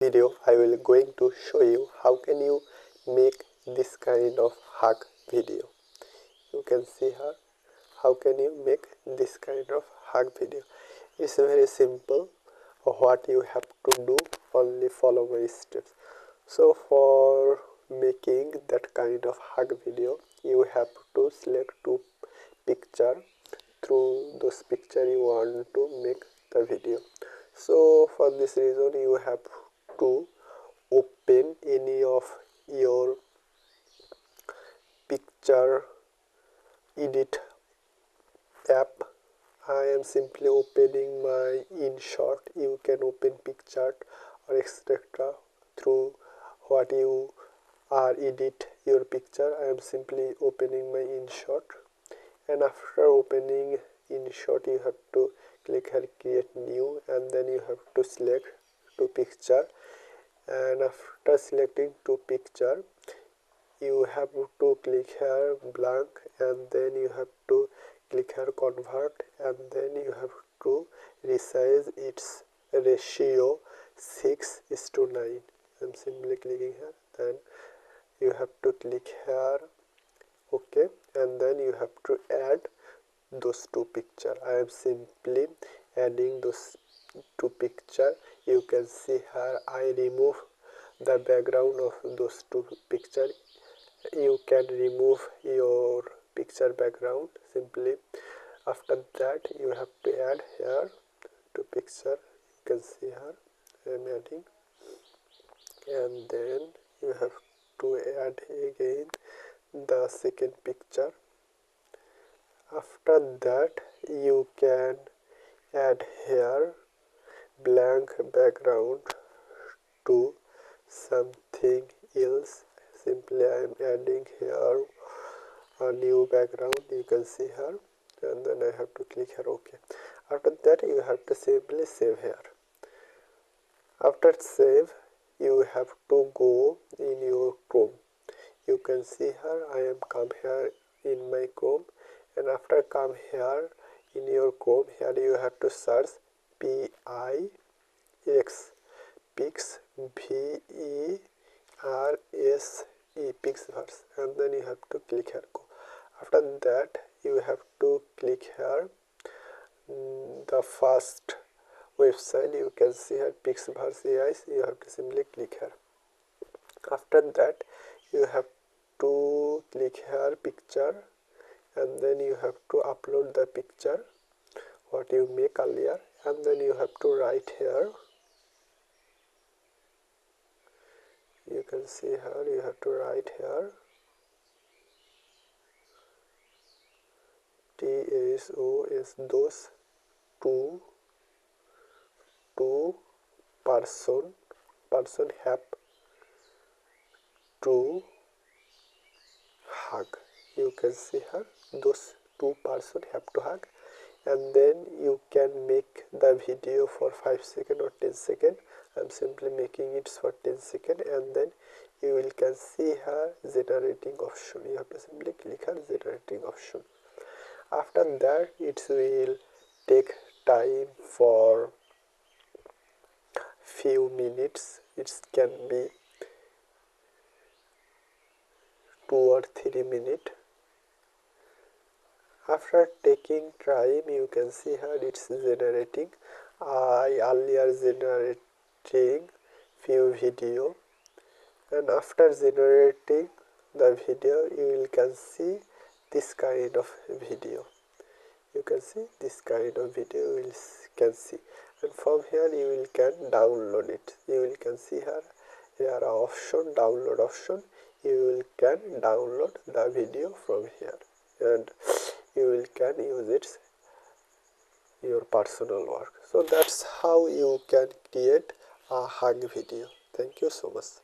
Video I will going to show you how can you make this kind of hug video. You can see here how can you make this kind of hug video. It's very simple. What you have to do, only follow my steps. So for making that kind of hug video, you have to select two picture. Through those picture you want to make the video. So for this reason you have to open any of your picture edit app. I am simply opening my InShot. You can open PicChart or etc. through what you are edit your picture. I am simply opening my InShot, and after opening InShot you have to click here create new, and then you have to select to picture, and after selecting to picture you have to click here blank, and then you have to click here convert, and then you have to resize its ratio 6:9. I'm simply clicking here, then you have to click here OK, and then you have to add those two picture. I am simply adding those two picture. You can see here I remove the background of those two picture. You can remove your picture background simply. After that you have to add here to picture. You can see here I am adding, and then you have to add again the second picture. After that you can add here blank background to something else. Simply I am adding here a new background. You can see here, and then I have to click here OK. After that you have to simply save here. After save you have to go in your Chrome. You can see here I am come here in my Chrome, and after come here in your Chrome, here you have to search Pix VERSE Pixverse, and then you have to click here go. After that you have to click here the first website. You can see here Pixverse AI. You have to simply click here. After that you have to click here picture, and then you have to upload the picture what you make earlier, and then you have to write here. You can see here you have to write here TSOS those two person have to hug. You can see here those two person have to hug, and then you can make the video for 5 seconds or 10 seconds. I'm simply making it for 10 seconds, and then you will can see here generating option. You have to simply click here generating option. After that it will take time for few minutes. It can be 2 or 3 minutes. After taking time you can see here it's generating. I earlier generating few video, and after generating the video you will can see this kind of video. You can see this kind of video you will can see, and from here you will can download it. You will can see here are option download option. You will can download the video from here, and you will can use it your personal work. So that's how you can create a hug video. Thank you so much.